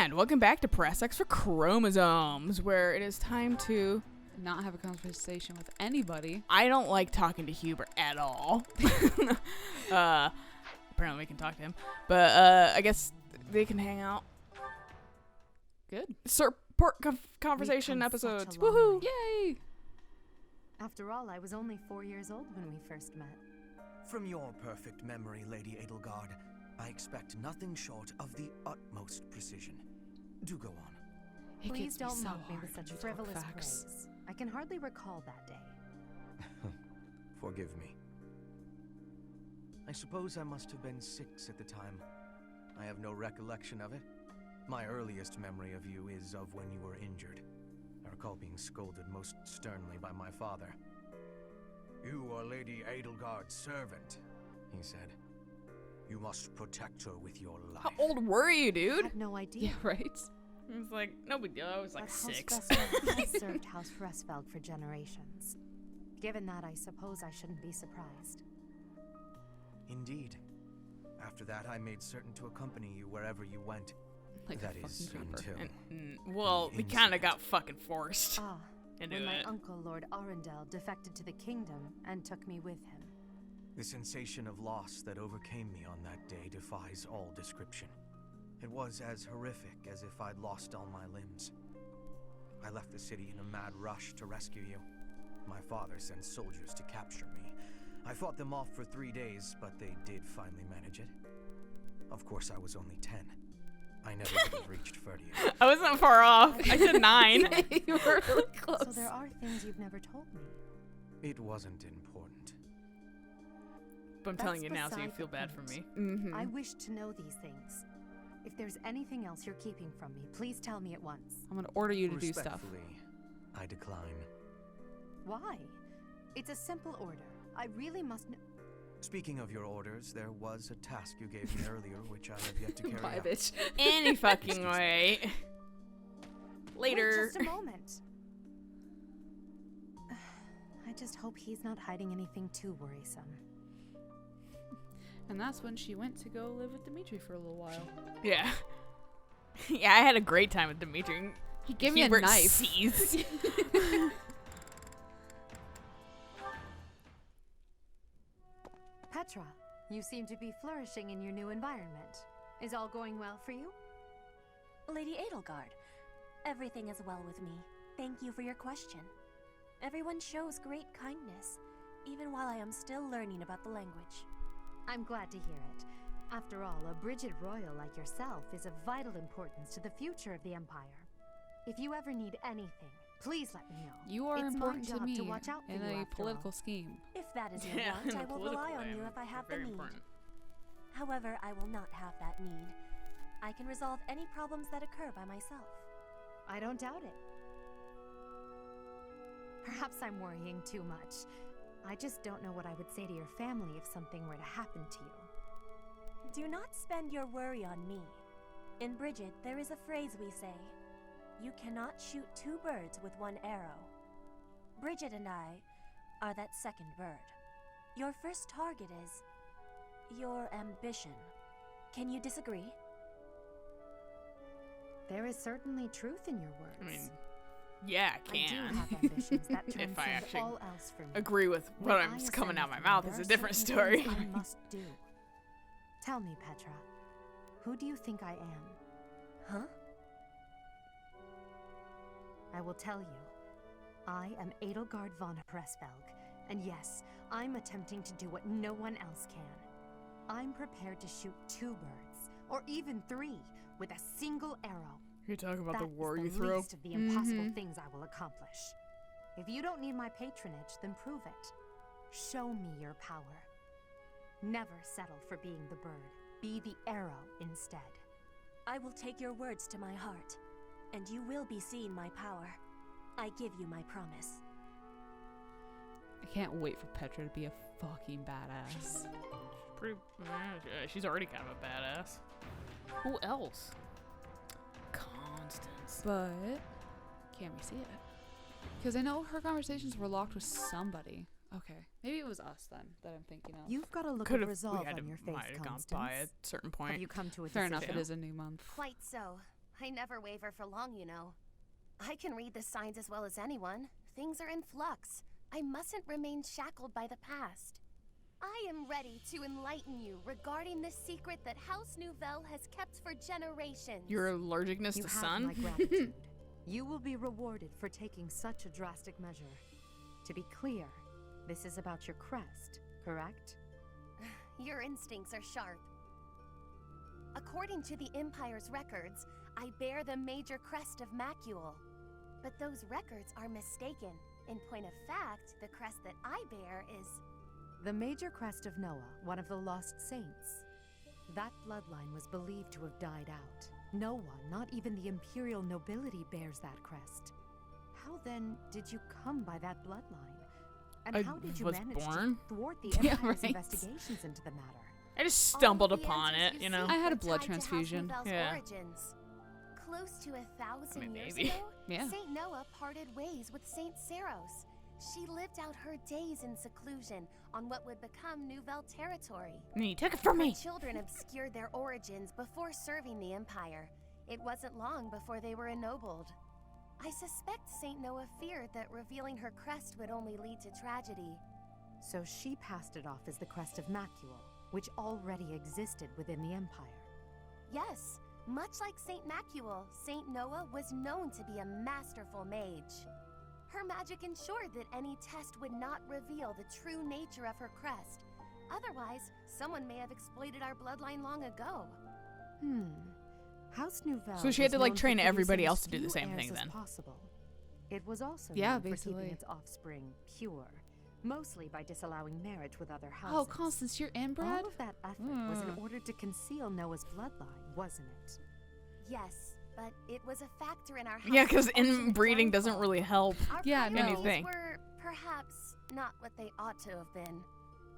And welcome back to Press X for Chromosomes, where it is time to not have a conversation with anybody. I don't like talking to Hubert at all. Apparently we can talk to him. But I guess they can hang out. Good. Support conversation episodes. Woohoo! Yay! After all, I was only 4 years old when we first met. From your perfect memory, Lady Edelgard, I expect nothing short of the utmost precision. Do go on. It Please gets me don't so mock me hard with such when you talk frivolous facts. praise. I can hardly recall that day. Forgive me. I suppose I must have been 6 at the time. I have no recollection of it. My earliest memory of you is of when you were injured. I recall being scolded most sternly by my father. You are Lady Edelgard's servant, he said. You must protect her with your life. How old were you, I dude? had no idea. Yeah, right? It was like, no big deal. I was like But 6. House Vestal has served House Fresfelg for generations. Given that, I suppose I shouldn't be surprised. Indeed. After that, I made certain to accompany you wherever you went. Like That a is fucking creeper. until... Well, he kind of got fucking forced Ah, into when my it. uncle, Lord Arundel, defected to the kingdom and took me with him. The sensation of loss that overcame me on that day defies all description. It was as horrific as if I'd lost all my limbs. I left the city in a mad rush to rescue you. My father sent soldiers to capture me. I fought them off for 3 days, but they did finally manage it. Of course, I was only 10. I never would have reached 30. I wasn't far off. I said 9. You were really close. So there are things you've never told me. It wasn't important. But I'm telling That's you now, so you beside feel the bad for me. point. Mm-hmm. I wish to know these things. If there's anything else you're keeping from me, please tell me at once. I'm gonna order you to do stuff. Respectfully, I decline. Why? It's a simple order. I really must know. Speaking of your orders, there was a task you gave me earlier, which I have yet to carry Bye, out. bitch. Any fucking way. Later. Wait just a moment. I just hope he's not hiding anything too worrisome. And that's when she went to go live with Dimitri for a little while. Yeah. Yeah, I had a great time with Dimitri. He gave me a Hubert knife. sees. Petra, you seem to be flourishing in your new environment. Is all going well for you? Lady Edelgard, everything is well with me. Thank you for your question. Everyone shows great kindness, even while I am still learning about the language. I'm glad to hear it. After all, a Brigid royal like yourself is of vital importance to the future of the Empire. If you ever need anything, please let me know. You are it's important my to job me to watch out for in you, a after political all. scheme. If that is your Yeah, want, in a I will political rely on way, you if I have the very need. important. However, I will not have that need. I can resolve any problems that occur by myself. I don't doubt it. Perhaps I'm worrying too much. I just don't know what I would say to your family if something were to happen to you. Do not spend your worry on me. In Brigid, there is a phrase we say. You cannot shoot 2 birds with 1 arrow. Brigid and I are that second bird. Your first target is your ambition. Can you disagree? There is certainly truth in your words. I mean, yeah, I I do can. have ambitions that If I transcend actually all else for me. Agree with When what I I'm ascend coming out the my throne, mouth there is are a different certain story. things I must do. Tell me, Petra, who do you think I am? Huh? I will tell you. I am Edelgard von Hresvelg, and yes, I'm attempting to do what no one else can. I'm prepared to shoot 2 birds, or even 3, with a single arrow. You're talking about That the war is you the threw? least of the impossible things I will accomplish. If you don't need my patronage, then prove it. Show me your power. Never settle for being the bird. Be the arrow instead. I will take your words to my heart, and you will be seeing my power. I give you my promise. I can't wait for Petra to be a fucking badass. She's already kind of a badass. Who else? Constance. But can't we see it? Because I know her conversations were locked with somebody. Okay, maybe it was us then that I'm thinking of. You've got a look Could of have. We resolve had on your to face, might have gone Constance. by at a certain Have point. you come to a Fair enough, decision? it is a new month. Quite so. I never waver for long, you know. I can read the signs as well as anyone. Things are in flux. I mustn't remain shackled by the past. I am ready to enlighten you regarding the secret that House Nouvelle has kept for generations. Your allergicness You to have sun? my gratitude. You will be rewarded for taking such a drastic measure. To be clear, this is about your crest, correct? Your instincts are sharp. According to the Empire's records, I bear the major crest of Macule. But those records are mistaken. In point of fact, the crest that I bear is... The major crest of Noah, one of the lost saints. That bloodline was believed to have died out. No one, not even the imperial nobility, bears that crest. How then did you come by that bloodline? And I how did you was manage born? to thwart the Yeah, Empire's right. investigations into the matter? I just All stumbled of the upon answers it, you you know? seek I had a were blood tied to House transfusion. Nouvelle's Yeah. origins. Close to 1,000 I mean, years maybe. ago, Yeah. Saint Noah parted ways with Saint Saros. She lived out her days in seclusion on what would become Nouvelle territory. And you took it from Her me! children obscured their origins before serving the Empire. It wasn't long before they were ennobled. I suspect Saint Noah feared that revealing her crest would only lead to tragedy. So she passed it off as the crest of Macule, which already existed within the Empire. Yes, much like Saint Macule, Saint Noah was known to be a masterful mage. Her magic ensured that any test would not reveal the true nature of her crest. Otherwise, someone may have exploited our bloodline long ago. House Nouvelle. So she had was to, like, known for train producing everybody as else to do the few same heirs thing as then. Possible. It was also Yeah, known for basically. keeping its offspring pure, mostly by disallowing marriage with other houses. Oh, Constance, you're inbred? All of that effort was in order to conceal Noah's bloodline, wasn't it? Yes, but it was a factor in our Yeah, house's because ultimate inbreeding doesn't downfall. really help. Our Yeah, no. priorities Anything. were perhaps not what they ought to have been.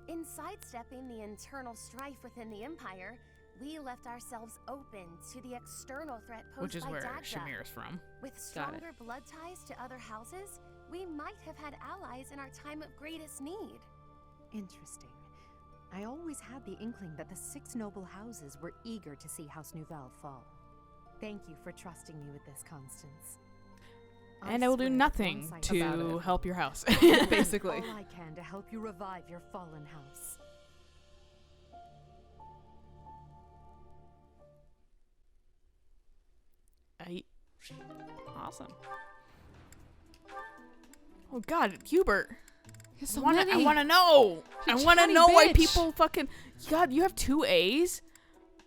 In sidestepping the internal strife within the Empire, we left ourselves open to the external threat posed Which is by where Dagda. Shamir's from. With Got it. stronger blood ties to other houses, we might have had allies in our time of greatest need. Interesting. I always had the inkling that the 6 noble houses were eager to see House Nouvelle fall. Thank you for trusting me with this, Constance. And I will do swear, nothing once I to About it. help your house. Basically. all I can to help you revive your fallen house. Awesome. Oh god, Hubert. There's so I many. wanna know. You I wanna chatty know why bitch. people fucking. God, you have 2 A's?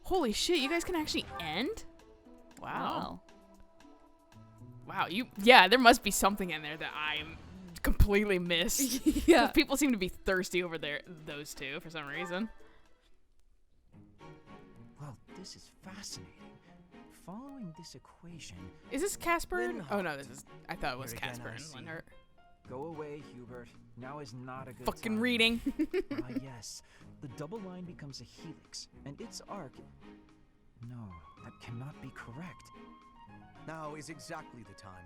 Holy shit, you guys can actually end? Wow. Wow, yeah, there must be something in there that I'm completely missed. Yeah. People seem to be thirsty over there, those two, for some reason. Well, this is fascinating. Following this equation... Is this Casper? Linhardt. Oh no, I thought it was Here again, Casper I and see. Linhardt. Go away, Hubert. Now is not a good Fucking time. reading. Ah, yes. The double line becomes a helix, and its arc... No, that cannot be correct. Now is exactly the time.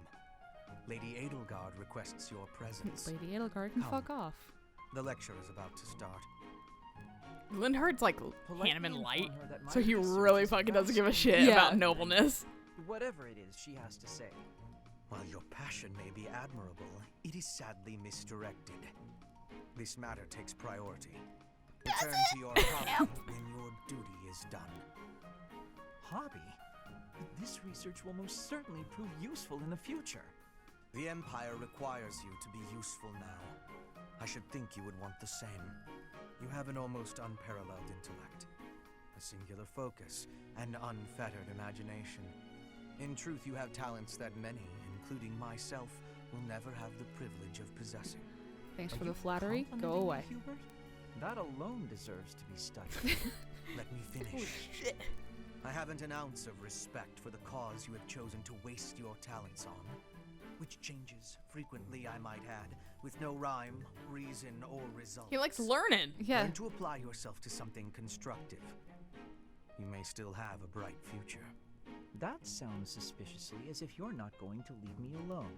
Lady Edelgard requests your presence. Lady Edelgard can Come. fuck off. The lecture is about to start. Linhardt's like Politely Hanneman inform light, her that my so he research really is fucking doesn't give a vastly shit Yeah. about nobleness. Whatever it is she has to say. While your passion may be admirable, it is sadly misdirected. This matter takes priority. Return to your hobby when your duty is done. Hobby? This research will most certainly prove useful in the future. The Empire requires you to be useful now. I should think you would want the same. You have an almost unparalleled intellect, a singular focus, and unfettered imagination. In truth, you have talents that many, including myself, will never have the privilege of possessing. Thanks Are for you the flattery. Go complimenting me, away. Hubert? That alone deserves to be studied. Let me finish. I haven't an ounce of respect for the cause you have chosen to waste your talents on, which changes frequently, I might add, with no rhyme, reason, or result. He likes learning. Yeah. Learn to apply yourself to something constructive. You may still have a bright future. That sounds suspiciously as if you're not going to leave me alone.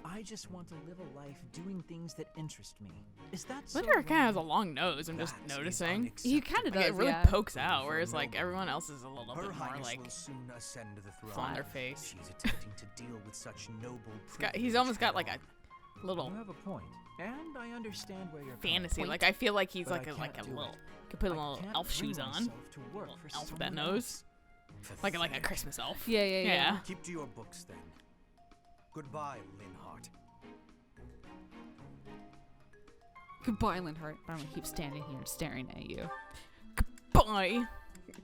I just want to live a life doing things that interest me. Is that so Lilia kind of has a wrong? long nose. I'm just That is noticing. He kind of Like, does. it really yeah. pokes out, whereas like everyone else is a little Her bit more Highness like will soon ascend to the throne. on their face. She's attempting to deal with such noble He's privilege almost got like head-on. a little You have a point, and I understand where you're coming fantasy. from. Like I feel like he's But like I a can't do little. it. Could put a I little can't elf bring shoes on. myself to work Little for elf with that someone nose. else. Like a Pathetic. Christmas elf. Yeah. Keep to your books then. Goodbye, Linhart. Goodbye, Linhart. I'm gonna keep standing here and staring at you. Boy,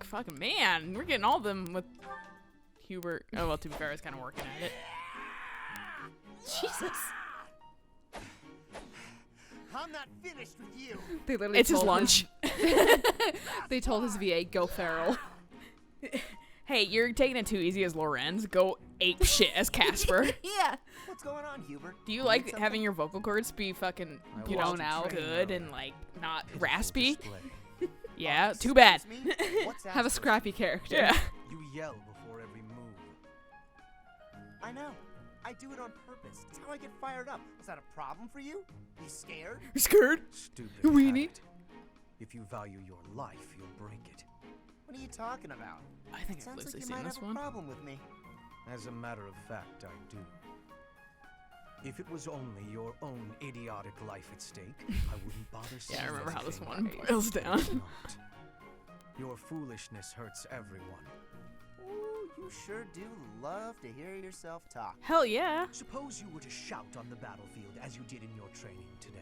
fucking man, we're getting all of them with Hubert. Oh well, to be fair, I was kind of working at it. Jesus. I'm not finished with you. They literally It's his told lunch. They told his VA, go feral. Hey, you're taking it too easy as Lorenz. Go ape shit as Casper. Yeah. What's going on, Hubert? Do you Need like something? having your vocal cords be fucking, I you want know, Blown out. good and like not Pitiful raspy? display. Yeah, too Excuse bad. me? What's that Have a supposed to scrappy character. Yeah. You yell before every move. I know. I do it on purpose. It's how I get fired up. Is that a problem for you? You scared? You scared? Stupid Weenie. habit. If you value your life, you'll break it. What are you talking about? I think I've Sounds loosely like you seen might this have a one. problem with me. As a matter of fact, I do. If it was only your own idiotic life at stake, I wouldn't bother saying Yeah, I remember how this anything. one boils down. It's not. Your foolishness hurts everyone. Ooh, you sure do love to hear yourself talk. Hell yeah. Suppose you were to shout on the battlefield as you did in your training today.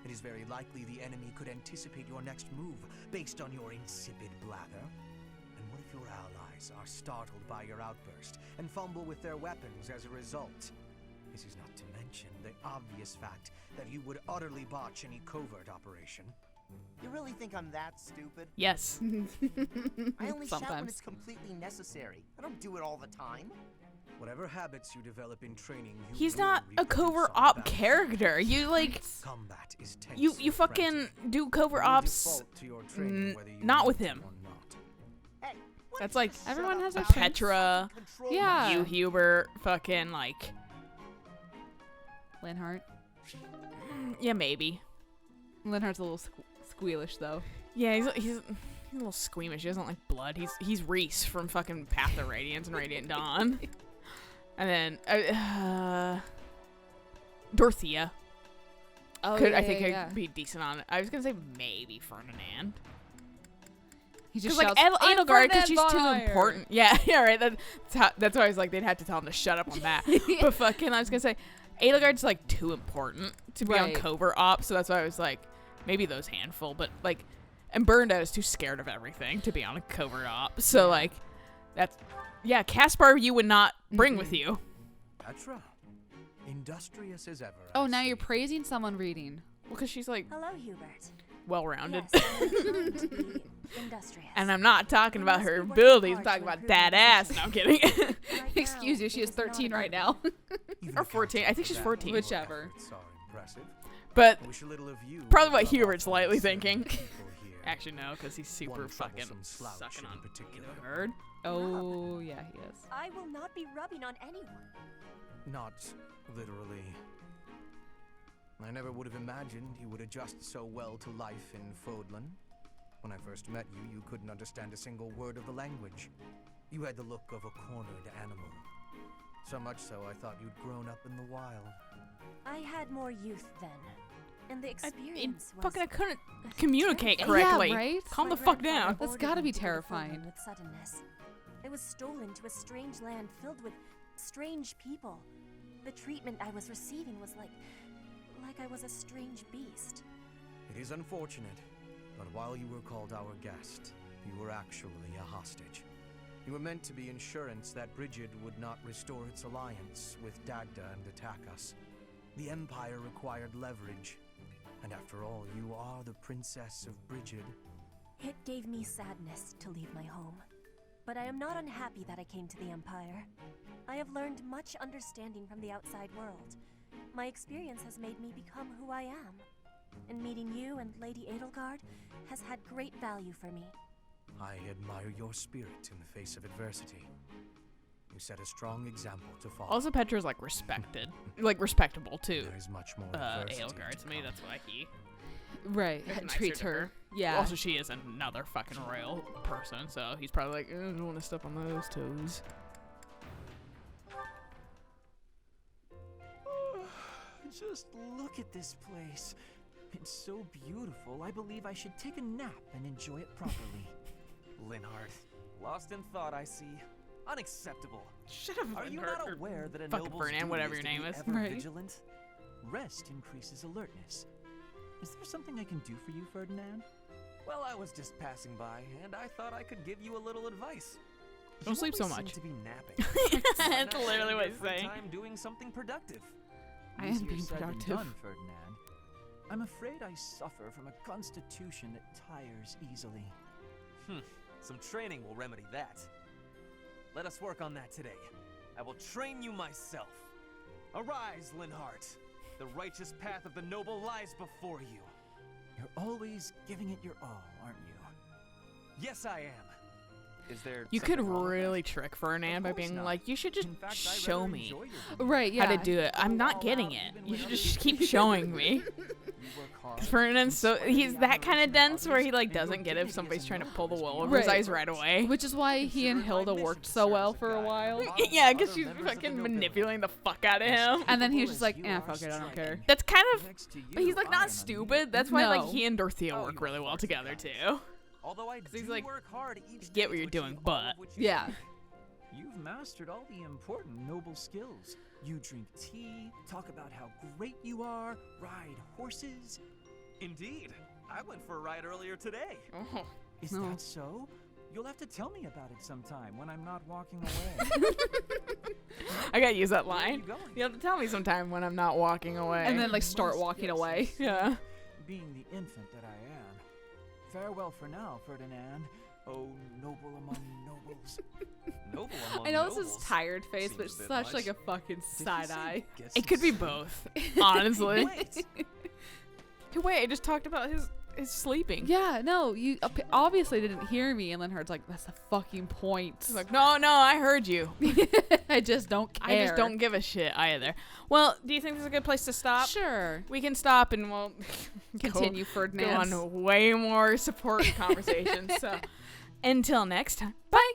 It is very likely the enemy could anticipate your next move based on your insipid blather. And what if your allies are startled by your outburst and fumble with their weapons as a result? This is not to mention the obvious fact that you would utterly botch any covert operation. You really think I'm that stupid? Yes. I only shout when Sometimes. it's completely necessary. I don't do it all the time. Whatever habits you develop in training, you He's will not a reproduce covert on the op battlefield. character. You like Combat is tense you and fucking frantic. do covert You ops. default to your training whether you Not need with to him. or not. Hey, why That's don't you like just everyone shut has up? their strengths. Petra, Control Yeah. you Hubert, fucking like Linhart. yeah maybe. Linhart's a little squealish, though. Yeah, he's a little squeamish. He doesn't like blood. He's Reese from fucking Path of Radiance and Radiant Dawn. And then Dorothea. Oh, I think yeah. could be decent on it. I was gonna say maybe Ferdinand. He just Because like shouts, "I'm Edelgard, Ferdinand because she's von too Iron." important. Yeah, yeah, right. That's why I was like, they'd have to tell him to shut up on that. But fucking, I was gonna say, Edelgard's like too important to be on Right. covert ops, so that's why I was like, maybe those handful. But like, and Bernadette is too scared of everything to be on a covert op. So like, that's Caspar, you would not bring with you. Petra, industrious as ever. Oh, I now see. you're praising someone reading. Well, because she's like Hello, Hubert. well-rounded. Yes, I'm trying to be industrious. And I'm not talking about her We must be working abilities. I'm hard talking to about improve that our ass. position. No, I'm kidding. Right Excuse now, you, she it is is not 13 a right good now. Even Or 14. I think she's accounting for 14. that, Whichever. your efforts are impressive. But I wish a little of you probably would what rub Hubert's off on lightly certain thinking. people here. Actually, no, because he's super One fucking troublesome slouch sucking in on particular. the herd. Oh, yeah, he is. I will not be rubbing on anyone. Not literally. I never would have imagined you would adjust so well to life in Fodlan. When I first met you, you couldn't understand a single word of the language. You had the look of a cornered animal. So much so, I thought you'd grown up in the wild. I had more youth then, and the I experience was. fucking I couldn't communicate Yeah, correctly. right? Calm My the fuck grandfather down. That's ordered gotta me be to go to terrifying. Fodlan with suddenness. I was stolen to a strange land filled with strange people. The treatment I was receiving was like I was a strange beast. It is unfortunate, but while you were called our guest, you were actually a hostage. You were meant to be insurance that Brigid would not restore its alliance with Dagda and attack us. The Empire required leverage, and after all, you are the Princess of Brigid. It gave me sadness to leave my home, but I am not unhappy that I came to the Empire. I have learned much understanding from the outside world. My experience has made me become who I am, and meeting you and Lady Edelgard has had great value for me. I admire your spirit in the face of adversity. who set a strong example to follow. Also, Petra's like respected, like respectable too. There is much more adversity Aelgard to me. come. That's why he Right. is nicer Treats to her. Yeah. Also, she is another fucking royal person, so he's probably like, I don't want to step on those toes. Just look at this place. It's so beautiful, I believe I should take a nap and enjoy it properly. Linhardt, lost in thought, I see. Unacceptable. Shut up, Are you Linhardt, not or aware that a fucking noble's Ferdinand, duty whatever is your to name be is. ever Right. vigilant? Rest increases alertness. Is there something I can do for you, Ferdinand? Well, I was just passing by, and I thought I could give you a little advice. Don't sleep so always much. seem to be napping. Why That's not literally spend what your he's free saying. time doing something productive. I am Easier being said than productive. done, Ferdinand. I'm afraid I suffer from a constitution that tires easily. Some training will remedy that. Let us work on that today. I will train you myself. Arise, Linhardt. The righteous path of the noble lies before you. You're always giving it your all, aren't you? Yes, I am. Is there You could something wrong with that? really trick Ferdinand by Of course being not. like, you should just In fact, I show rather me enjoy your being. Right. Yeah. how to do it. I'm not getting it. You should just keep showing me. You work hard, Ferdinand's so inspire he's the that kind of admiration dense where others, he like and your doesn't get if dignity somebody's as a trying to noble pull the is wool more over his Right. eyes right away. Which is why he and Consider it my Hilda mission worked to so serve well as a for a guide while. to model Yeah, other because she's members of the fucking nobility. manipulating the fuck out of him. And then he's Capable just as like, you eh, are fuck it, I don't care. striking. That's kind of, Next to but he's you, like I not am stupid. That's why like No. he and Dorothea Oh, work you really are well far too together kind. too. Although I he's do like, work hard each get day what you're to doing, achieve all but- of which you Yeah. seek. You've mastered all the important noble skills. You drink tea, talk about how great you are, ride horses. Indeed. I went for a ride earlier today. Oh. Is No. that so? You'll have to tell me about it sometime when I'm not walking away. I gotta use that Where are line. you going? You have to tell me sometime when I'm not walking away. And then like start Must walking get some away. sleep, Yeah. Being the infant that I am. Farewell for now, Ferdinand. Oh, noble among nobles. Noble among I know this is nobles. tired face, but Seems a bit such much. like a fucking Did you side say eye. guesses? It could be both, honestly. Wait. Hey, wait, I just talked about his sleeping. Yeah, no, you obviously didn't hear me. And Linhardt's like, that's the fucking point. He's like, no, I heard you. I just don't care. I just don't give a shit either. Well, do you think this is a good place to stop? Sure. We can stop and we'll Continue go Ferdinand's. on way more support conversations. So until next time, bye.